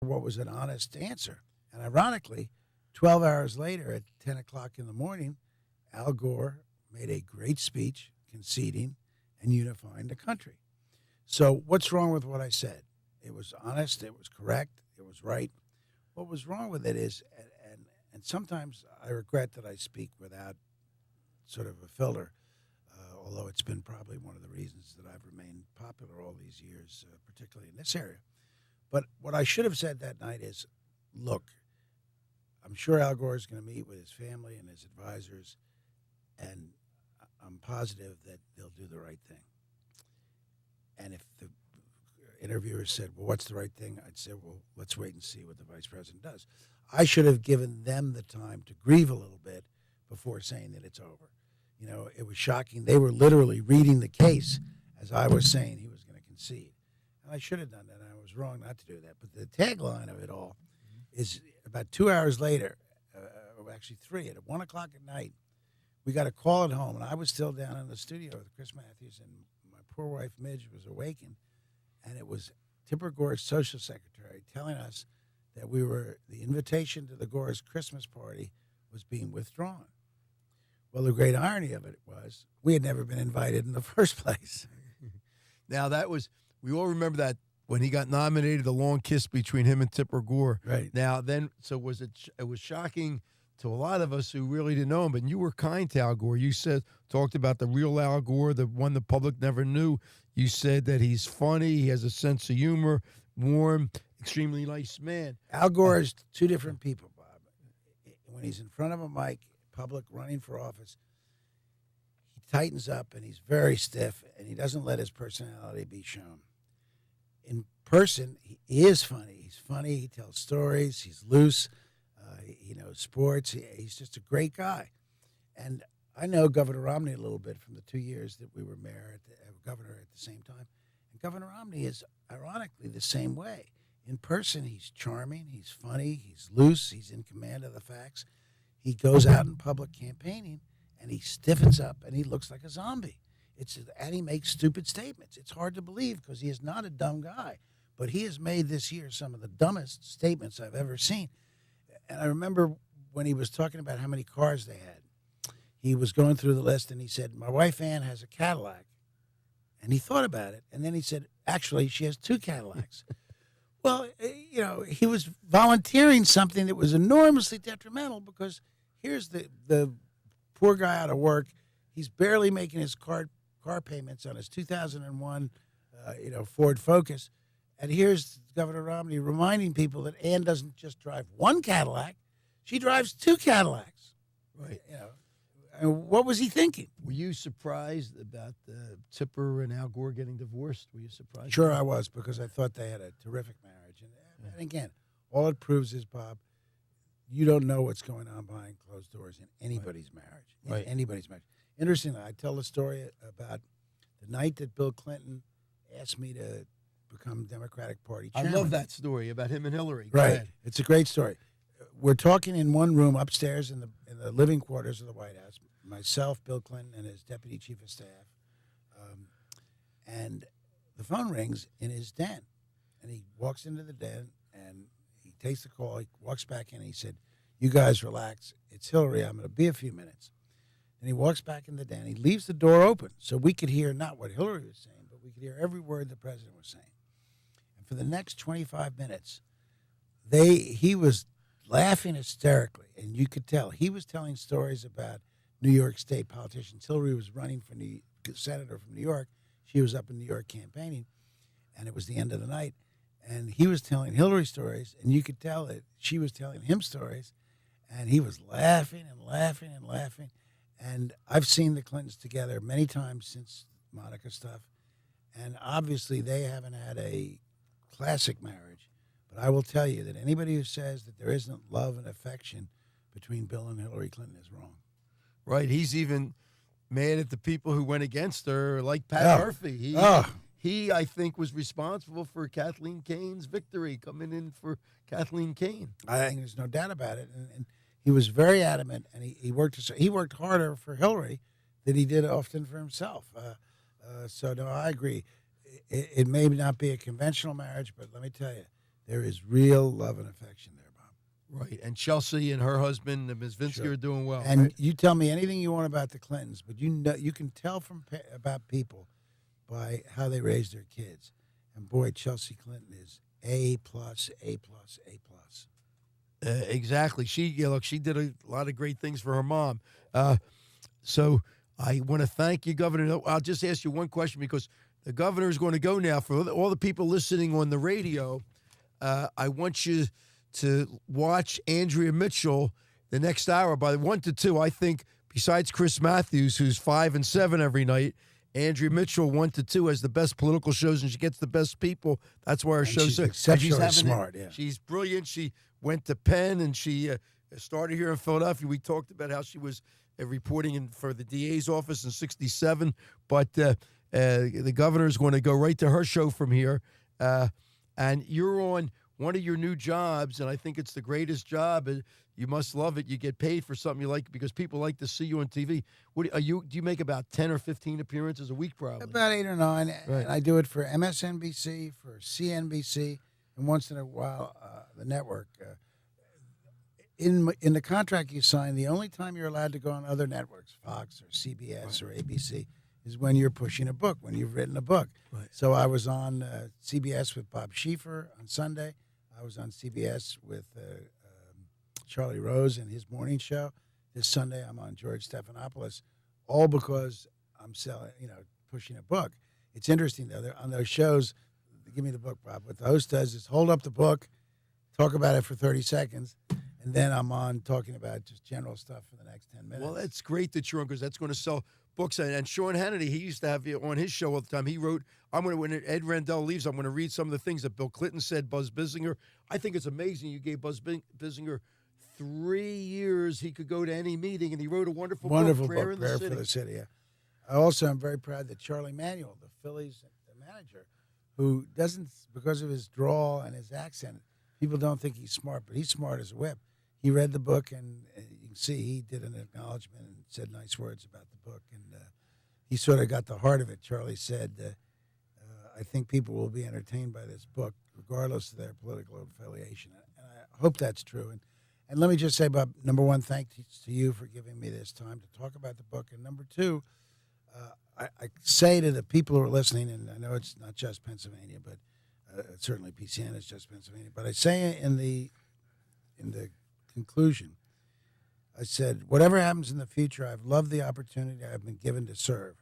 what was an honest answer. And ironically, 12 hours later at 10 o'clock in the morning, Al Gore made a great speech conceding and unifying the country. So, what's wrong with what I said? It was honest, it was correct, it was right. What was wrong with it is, and sometimes I regret that I speak without sort of a filter, although it's been probably one of the reasons that I've remained popular all these years, particularly in this area. But what I should have said that night is, look, I'm sure Al Gore is going to meet with his family and his advisors, and I'm positive that they'll do the right thing. And if the interviewer said, well, what's the right thing? I'd say, well, let's wait and see what the vice president does. I should have given them the time to grieve a little bit before saying that it's over. You know, it was shocking. They were literally reading the case as I was saying he was going to concede. And I should have done that. I was wrong not to do that. But the tagline of it all is about 2 hours later, or actually 3, at 1 o'clock at night, we got a call at home, and I was still down in the studio with Chris Matthews, and my poor wife, Midge, was awakened. And it was Tipper Gore's social secretary telling us that the invitation to the Gore's Christmas party was being withdrawn. Well, the great irony of it was we had never been invited in the first place. Now, we all remember that when he got nominated, the long kiss between him and Tipper Gore. Right. Now, then, so it was shocking to a lot of us who really didn't know him, but you were kind to Al Gore. You talked about the real Al Gore, the one the public never knew. You said that he's funny, he has a sense of humor, warm, extremely nice man. Al Gore is two different people, Bob. When he's in front of a mic, public, running for office, he tightens up and he's very stiff, and he doesn't let his personality be shown. In person, he is funny. He's funny. He tells stories. He's loose. He knows sports. He's just a great guy. And I know Governor Romney a little bit from the 2 years that we were governor at the same time. And Governor Romney is ironically the same way. In person, he's charming. He's funny. He's loose. He's in command of the facts. He goes out in public campaigning, and he stiffens up, and he looks like a zombie. And he makes stupid statements. It's hard to believe because he is not a dumb guy. But he has made this year some of the dumbest statements I've ever seen. And I remember when he was talking about how many cars they had, he was going through the list, and he said, my wife Ann has a Cadillac. And he thought about it, and then he said, actually, she has 2 Cadillacs. Well, you know, he was volunteering something that was enormously detrimental because here's the poor guy out of work. He's barely making his car payments on his 2001, Ford Focus. And here's Governor Romney reminding people that Ann doesn't just drive 1 Cadillac, she drives 2 Cadillacs. Right. You know, and what was he thinking? Were you surprised about Tipper and Al Gore getting divorced? Were you surprised? Sure, I was, because I thought they had a terrific marriage. And again, all it proves is, Bob, you don't know what's going on behind closed doors in anybody's marriage. Right. Anybody's marriage. Interestingly, I tell the story about the night that Bill Clinton asked me to become Democratic Party chairman. I love that story about him and Hillary. Right. It's a great story. We're talking in one room upstairs in the living quarters of the White House, myself, Bill Clinton, and his deputy chief of staff. And the phone rings in his den. And he walks into the den, and he takes the call. He walks back in, and he said, you guys relax. It's Hillary. I'm going to be a few minutes. And he walks back in the den. He leaves the door open so we could hear not what Hillary was saying, but we could hear every word the president was saying. And for the next 25 minutes, he was laughing hysterically, and you could tell. He was telling stories about New York State politicians. Hillary was running for senator from New York. She was up in New York campaigning, and it was the end of the night. And he was telling Hillary stories, and you could tell that she was telling him stories, and he was laughing and laughing and laughing. And I've seen the Clintons together many times since Monica stuff, and obviously they haven't had a classic marriage. But I will tell you that anybody who says that there isn't love and affection between Bill and Hillary Clinton is wrong. Right. He's even mad at the people who went against her, like Pat Murphy. He, I think, was responsible for Kathleen Kane's victory, coming in for Kathleen Kane. I think there's no doubt about it. And he was very adamant, and he worked harder for Hillary than he did often for himself. So, no, I agree. It may not be a conventional marriage, but let me tell you, there is real love and affection there, Bob. Right. And Chelsea and her husband, and Ms. Vinsky, Sure. are doing well. And right? you tell me anything you want about the Clintons, but you can tell about people by how they raise their kids. And boy, Chelsea Clinton is A plus, A plus, A plus. Exactly. She did a lot of great things for her mom. So I want to thank you, Governor. I'll just ask you one question because the governor is going to go now. For all the people listening on the radio, I want you to watch Andrea Mitchell the next hour by 1 to 2. I think besides Chris Matthews, who's 5 and 7 every night, Andrea Mitchell 1 to 2 has the best political shows, and she gets the best people. That's why her And show's she's exceptionally smart. Yeah. She's brilliant. She went to Penn, and she started here in Philadelphia. We talked about how she was reporting for the DA's office in '67, but the governor is going to go right to her show from here. And you're on one of your new jobs, and I think it's the greatest job. You must love it. You get paid for something you like because people like to see you on TV. Do you make about 10 or 15 appearances a week, probably? About 8 or 9. Right. And I do it for MSNBC, for CNBC, and once in a while the network. In the contract you sign, the only time you're allowed to go on other networks, Fox or CBS or ABC, is when you're pushing a book, when you've written a book. Right. So I was on CBS with Bob Schieffer on Sunday. I was on CBS with Charlie Rose and his morning show. This Sunday I'm on George Stephanopoulos, all because I'm pushing a book. It's interesting, though, on those shows, give me the book, Bob. What the host does is hold up the book, talk about it for 30 seconds, and then I'm on talking about just general stuff for the next 10 minutes. Well, that's great that you're on because that's going to sell books. And Sean Hannity, he used to have you on his show all the time. He wrote, when Ed Rendell leaves, I'm going to read some of the things that Bill Clinton said, Buzz Bissinger. I think it's amazing you gave Buzz Bissinger 3 years. He could go to any meeting, and he wrote a wonderful book, Prayer in the City. For the City, yeah. I also am very proud that Charlie Manuel, the Phillies manager, who doesn't, because of his drawl and his accent, people don't think he's smart, but he's smart as a whip. He read the book, and you can see he did an acknowledgement and said nice words about the book, and he sort of got the heart of it. Charlie said, I think people will be entertained by this book, regardless of their political affiliation, and I hope that's true. And let me just say, Bob, number one, thanks to you for giving me this time to talk about the book, and number two, I say to the people who are listening, and I know it's not just Pennsylvania, but certainly PCN is just Pennsylvania, but I say in the conclusion, I said, whatever happens in the future, I've loved the opportunity I've been given to serve.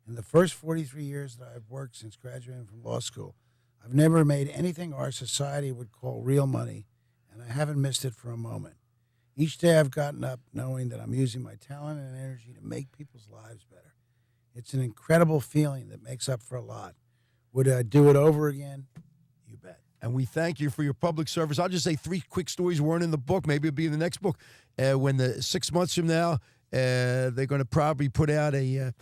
In the first 43 years that I've worked since graduating from law school, I've never made anything our society would call real money, and I haven't missed it for a moment. Each day I've gotten up knowing that I'm using my talent and energy to make people's lives better. It's an incredible feeling that makes up for a lot. Would I do it over again? You bet. And we thank you for your public service. I'll just say 3 quick stories weren't in the book. Maybe it'll be in the next book. When 6 months from now, they're going to probably put out a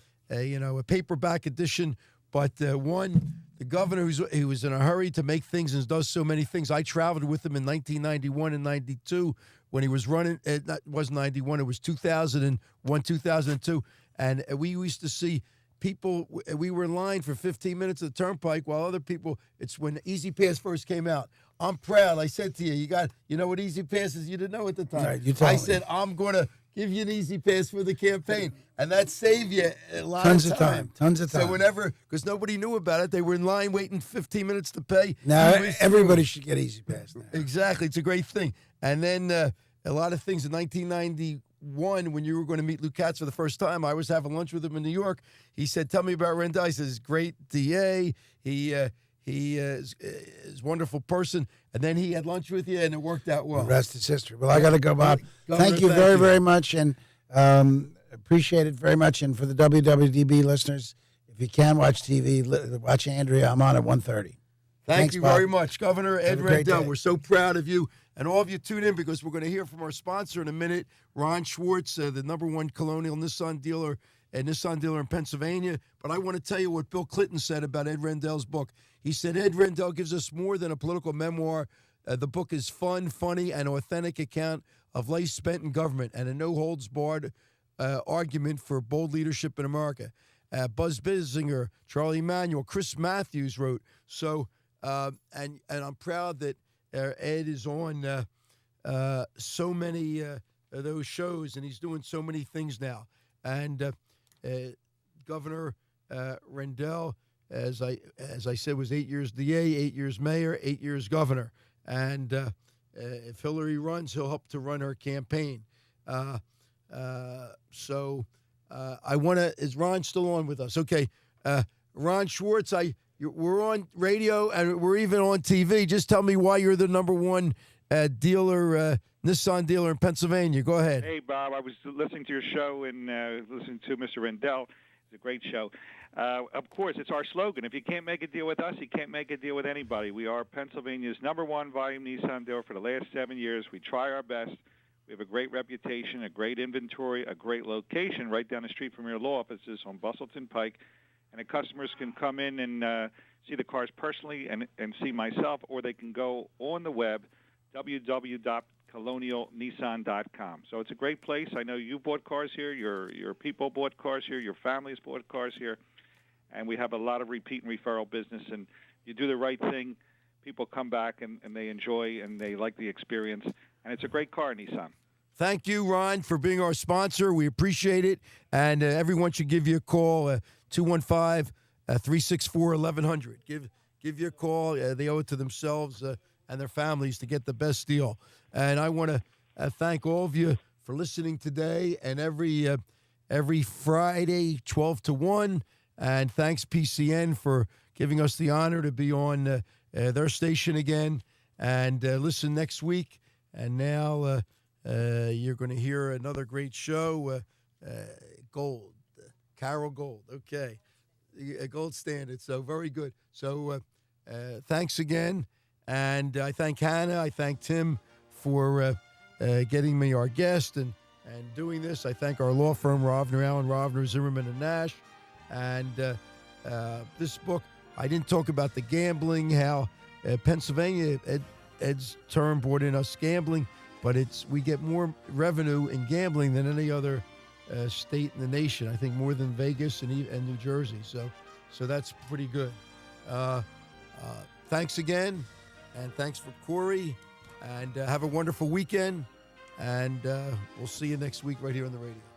paperback edition. But one, the governor who was in a hurry to make things and does so many things. I traveled with him in 1991 and 92 when he was running. It wasn't 91. It was 2001, 2002. And we used to see people, we were in line for 15 minutes at the Turnpike while other people, it's when Easy Pass first came out. I'm proud. I said to you, you know what Easy Pass is? You didn't know at the time. Right, I said, I'm going to give you an Easy Pass for the campaign. And that saved you a lot Tons of of time. Tons of time. So whenever, because nobody knew about it, they were in line waiting 15 minutes to pay. Now, everybody should get Easy Pass now. Exactly. It's a great thing. And then a lot of things in 1991, when you were going to meet Lou Katz for the first time, I was having lunch with him in New York. He said, tell me about Rendell. He says, great DA. He is a wonderful person. And then he had lunch with you, and it worked out well. The rest is history. Well, I got to go, Bob. Governor, thank you very much, and appreciate it very much. And for the WWDB listeners, if you can watch TV, watch Andrea. I'm on at 1:30. Thank you Bob. very much, Governor Ed Have a great Rendell. day. We're so proud of you. And all of you tune in because we're going to hear from our sponsor in a minute, Ron Schwartz, the #1 Colonial Nissan dealer in Pennsylvania. But I want to tell you what Bill Clinton said about Ed Rendell's book. He said, Ed Rendell gives us more than a political memoir. The book is fun, funny, and authentic account of life spent in government and a no-holds-barred argument for bold leadership in America. Buzz Bissinger, Charlie Emanuel, Chris Matthews wrote. So, and I'm proud that Ed is on so many of those shows, and he's doing so many things now. And Governor Rendell, as I said, was 8 years DA, 8 years mayor, 8 years governor. And if Hillary runs, he'll help to run her campaign. So I want to. Is Ron still on with us? Okay, Ron Schwartz. We're on radio and we're even on TV. Just tell me why you're the number one dealer, Nissan dealer in Pennsylvania. Go ahead. Hey, Bob. I was listening to your show and listening to Mr. Rendell. It's a great show. Of course, it's our slogan. If you can't make a deal with us, you can't make a deal with anybody. We are Pennsylvania's number one volume Nissan dealer for the last 7 years. We try our best. We have a great reputation, a great inventory, a great location right down the street from your law offices on Bustleton Pike. And the customers can come in and see the cars personally and see myself, or they can go on the web, www.colonialnissan.com. So it's a great place. I know you bought cars here. Your people bought cars here. Your families bought cars here. And we have a lot of repeat and referral business. And you do the right thing, people come back and they enjoy and they like the experience. And it's a great car, Nissan. Thank you, Ron, for being our sponsor. We appreciate it. And everyone should give you a call, 215-364-1100. Give you a call. They owe it to themselves and their families to get the best deal. And I want to thank all of you for listening today and every Friday, 12 to 1. And thanks, PCN, for giving us the honor to be on their station again. And listen next week. And now you're going to hear another great show, Gold, Carol Gold. Okay, a gold standard. So very good. So thanks again. And I thank Hannah. I thank Tim for getting me our guest and doing this. I thank our law firm, Rovner, Allen, Rovner, Zimmerman, and Nash. And this book, I didn't talk about the gambling, how Pennsylvania, Ed's term brought in us gambling, but we get more revenue in gambling than any other state in the nation. I think more than Vegas and New Jersey. So that's pretty good. Thanks again, and thanks for Corey, and have a wonderful weekend, and we'll see you next week right here on the radio.